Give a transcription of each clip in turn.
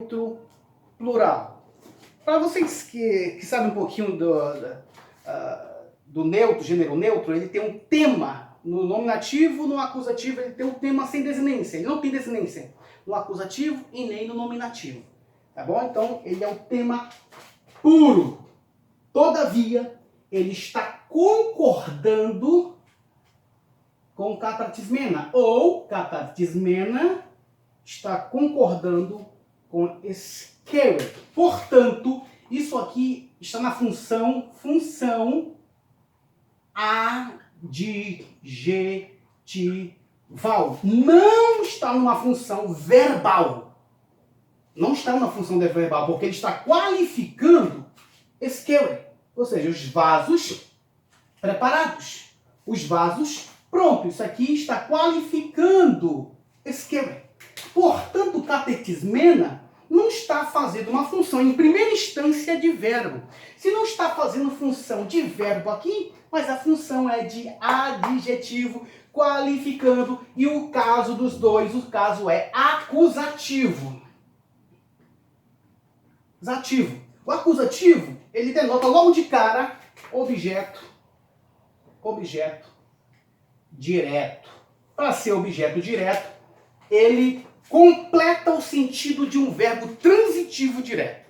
neutro plural. Para vocês que sabem um pouquinho do neutro, gênero neutro, ele tem um tema no nominativo, no acusativo, ele tem um tema sem desinência. Ele não tem desinência no acusativo e nem no nominativo. Tá bom? Então, ele é um tema puro. Todavia, ele está concordando com catartismena, ou catartismena está concordando com esquerdo. Portanto, isso aqui está na função adjetival. Não está numa função verbal. Não está numa função verbal, porque ele está qualificando esquerdo. Ou seja, os vasos preparados. Os vasos prontos. Isso aqui está qualificando esquerdo. Portanto, catequismena não está fazendo uma função em primeira instância de verbo. Se não está fazendo função de verbo aqui, mas a função é de adjetivo, qualificando, e o caso dos dois, o caso é acusativo. Acusativo. O acusativo, ele denota logo de cara objeto direto. Para ser objeto direto, ele completa o sentido de um verbo transitivo direto.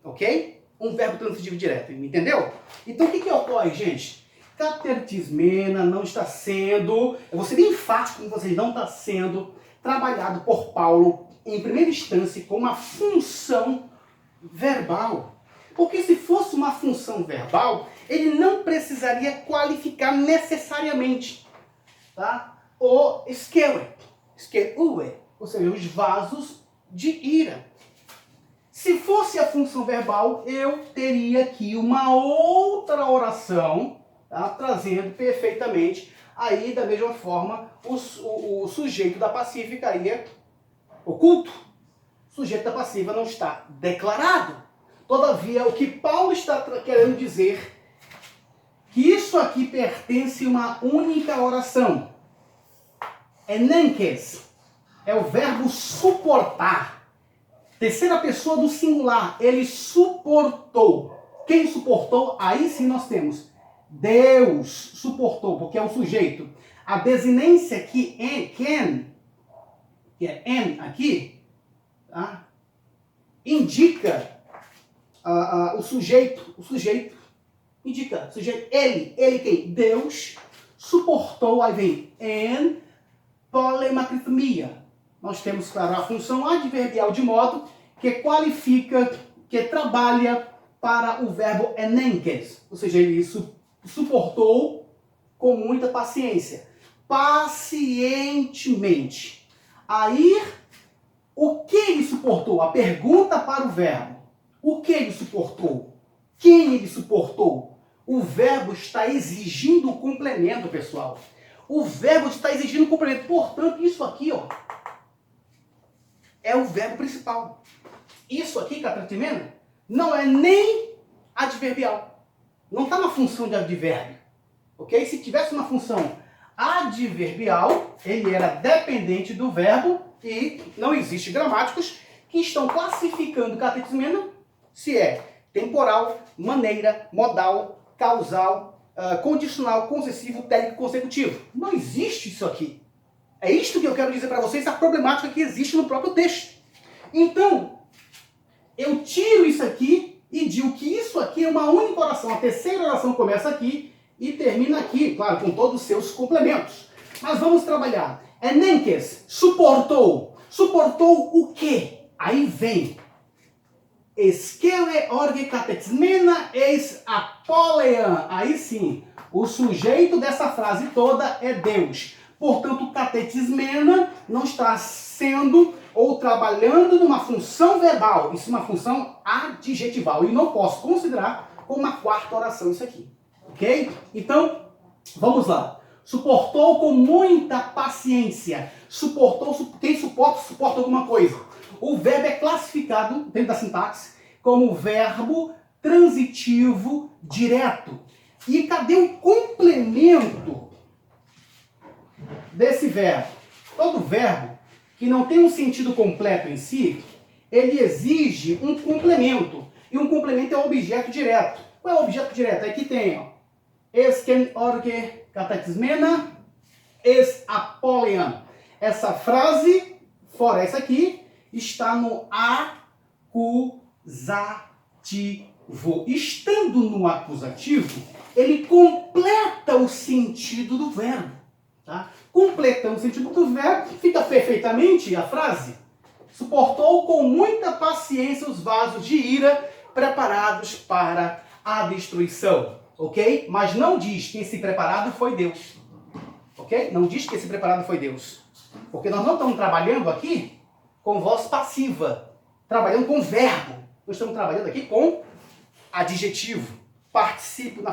Ok? Um verbo transitivo direto. Entendeu? Então o que ocorre, gente? Catequismena não está sendo, eu vou ser bem enfático com vocês, não está sendo trabalhado por Paulo em primeira instância com uma função verbal. Porque se fosse uma função verbal, ele não precisaria qualificar necessariamente, tá? O esquerdo, ou seja, os vasos de ira. Se fosse a função verbal, eu teria aqui uma outra oração, tá? Trazendo perfeitamente, aí da mesma forma, o sujeito da passiva ficaria oculto. O sujeito da passiva não está declarado. Todavia, o que Paulo está querendo dizer que isso aqui pertence a uma única oração. Enenkes é o verbo suportar. Terceira pessoa do singular. Ele suportou. Quem suportou? Aí sim nós temos. Deus suportou, porque é o sujeito. A desinência aqui, que é en aqui, tá? Indica o sujeito indica, ele quem? Deus suportou, aí vem en polemacrithmia. Nós temos, claro, a função adverbial de modo que qualifica, que trabalha para o verbo enenkes, ou seja, ele suportou com muita paciência, pacientemente. Aí, o que ele suportou? A pergunta para o verbo. O que ele suportou? Quem ele suportou? O verbo está exigindo o complemento, pessoal. O verbo está exigindo o complemento. Portanto, isso aqui, ó, é o verbo principal. Isso aqui, catequismena, não é nem adverbial. Não está na função de advérbio. Ok? Se tivesse uma função adverbial, ele era dependente do verbo e não existe gramáticos que estão classificando catequismena se é temporal, maneira, modal, causal, condicional, concessivo, técnico, consecutivo. Não existe isso aqui. É isto que eu quero dizer para vocês, a problemática que existe no próprio texto. Então, eu tiro isso aqui e digo que isso aqui é uma única oração. A terceira oração começa aqui e termina aqui, claro, com todos os seus complementos. Mas vamos trabalhar. Enenkes, suportou. Suportou o quê? Aí vem. Esquele orge catequismena eis apolean. Aí sim, o sujeito dessa frase toda é Deus. Portanto, catequismena não está sendo ou trabalhando numa função verbal. Isso é uma função adjetival. E não posso considerar como uma quarta oração isso aqui. Ok? Então, vamos lá. Suportou com muita paciência. Suportou, quem suporta, suporta alguma coisa. O verbo é classificado, dentro da sintaxe, como verbo transitivo direto. E cadê o complemento desse verbo? Todo verbo que não tem um sentido completo em si, ele exige um complemento. E um complemento é um objeto direto. Qual é o objeto direto? Aqui tem, ó. Esken orge katatismena es apolean. Essa frase, fora essa aqui, está no acusativo. Estando no acusativo, ele completa o sentido do verbo. Tá? Completando o sentido do verbo, fica perfeitamente a frase. Suportou com muita paciência os vasos de ira preparados para a destruição. Ok? Mas não diz que esse preparado foi Deus. Ok? Não diz que esse preparado foi Deus. Porque nós não estamos trabalhando aqui com voz passiva. Trabalhando com verbo. Nós estamos trabalhando aqui com adjetivo. Particípio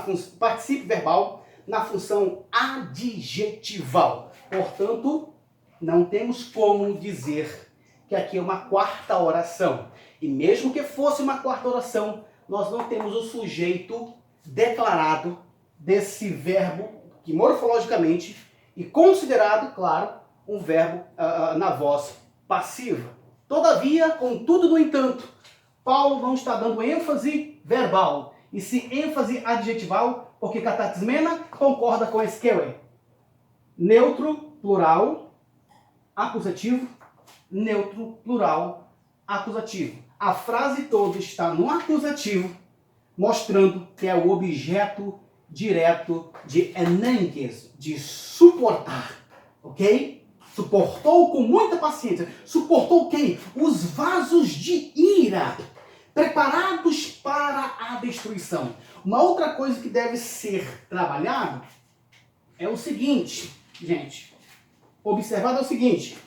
verbal na função adjetival. Portanto, não temos como dizer que aqui é uma quarta oração. E mesmo que fosse uma quarta oração, nós não temos o sujeito declarado desse verbo, que morfologicamente e considerado, claro, um verbo na voz passiva. Todavia, contudo, no entanto, Paulo não está dando ênfase verbal, e sim ênfase adjetival, porque katatismena concorda com eskeue. Neutro, plural, acusativo, neutro, plural, acusativo. A frase toda está no acusativo, mostrando que é o objeto direto de enanques, de suportar, ok? Suportou com muita paciência. Suportou quem? Os vasos de ira, preparados para a destruição. Uma outra coisa que deve ser trabalhado é o seguinte, gente. Observado é o seguinte.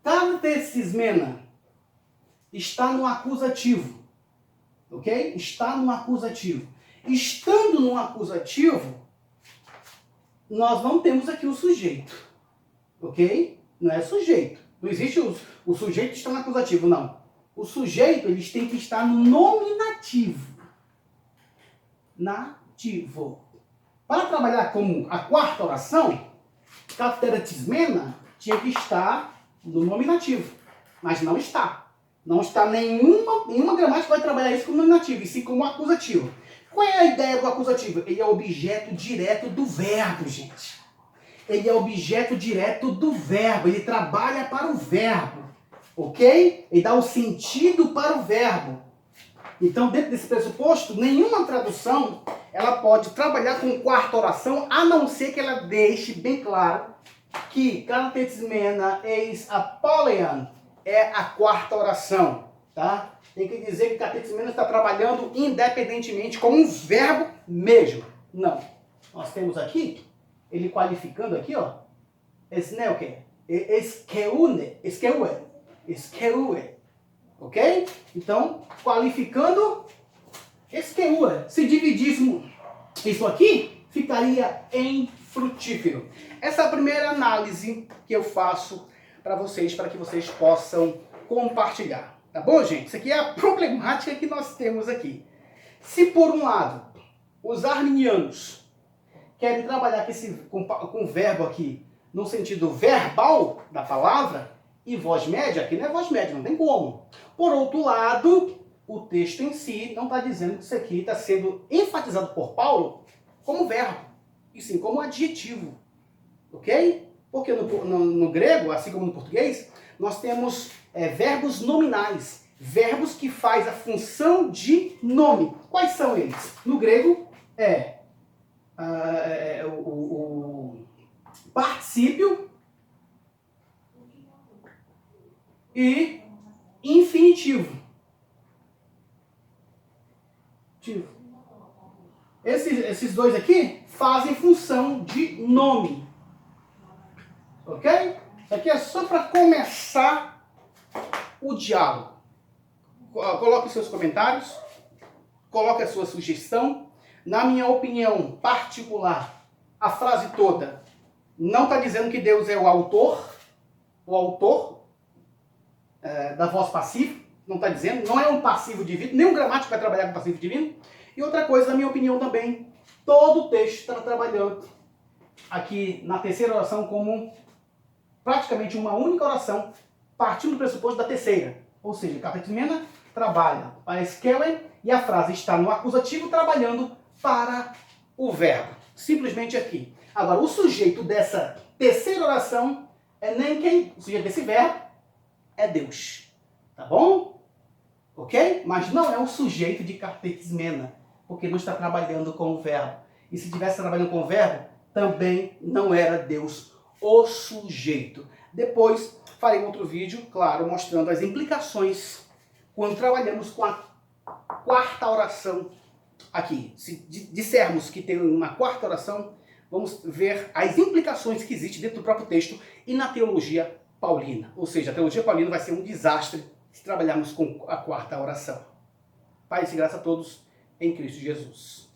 Katatismena está no acusativo, ok? Está no acusativo. Estando no acusativo, nós não temos aqui o sujeito, ok? Não é sujeito. Não existe o sujeito está no acusativo, não. O sujeito, eles têm que estar no nominativo. Nativo. Para trabalhar como a quarta oração, katatismena tinha que estar no nominativo, mas não está. Não está nenhuma gramática vai trabalhar isso como nominativo, e sim como acusativo. Qual é a ideia do acusativo? Ele é objeto direto do verbo, gente. Ele é objeto direto do verbo, ele trabalha para o verbo, ok? Ele dá o sentido para o verbo. Então, dentro desse pressuposto, nenhuma tradução ela pode trabalhar com quarta oração, a não ser que ela deixe bem claro que katatismena eis apolean é a quarta oração, tá? Tem que dizer que katatismena está trabalhando independentemente com um verbo mesmo. Não. Nós temos aqui, ele qualificando aqui, ó, esneuke, eskeue, ok? Então, qualificando eskeue. Se dividíssemos isso aqui, ficaria infrutífero. Essa é a primeira análise que eu faço para que vocês possam compartilhar. Tá bom, gente? Isso aqui é a problemática que nós temos aqui. Se, por um lado, os arminianos querem trabalhar com o verbo aqui no sentido verbal da palavra, e voz média, aqui não é voz média, não tem como. Por outro lado, o texto em si não está dizendo que isso aqui está sendo enfatizado por Paulo como verbo, e sim como adjetivo. Ok? Porque no grego, assim como no português, nós temos verbos nominais. Verbos que faz a função de nome. Quais são eles? No grego o particípio e infinitivo. Esses dois aqui fazem função de nome. Ok? Isso aqui é só para começar o diálogo. Coloque seus comentários, coloque a sua sugestão. Na minha opinião particular, a frase toda não está dizendo que Deus é o autor da voz passiva, não está dizendo, não é um passivo divino, nenhum gramático vai trabalhar com passivo divino. E outra coisa, na minha opinião também, todo o texto está trabalhando aqui na terceira oração como praticamente uma única oração, partindo do pressuposto da terceira. Ou seja, Cartesmena trabalha para Skellen e a frase está no acusativo trabalhando para o verbo. Simplesmente aqui. Agora, o sujeito dessa terceira oração é nem quem? O sujeito desse verbo é Deus. Tá bom? Ok? Mas não é o sujeito de Cartesmena, porque não está trabalhando com o verbo. E se estivesse trabalhando com o verbo, também não era Deus o sujeito. Depois farei outro vídeo, claro, mostrando as implicações quando trabalhamos com a quarta oração aqui. Se dissermos que tem uma quarta oração, vamos ver as implicações que existem dentro do próprio texto e na teologia paulina. Ou seja, a teologia paulina vai ser um desastre se trabalharmos com a quarta oração. Paz e graça a todos em Cristo Jesus.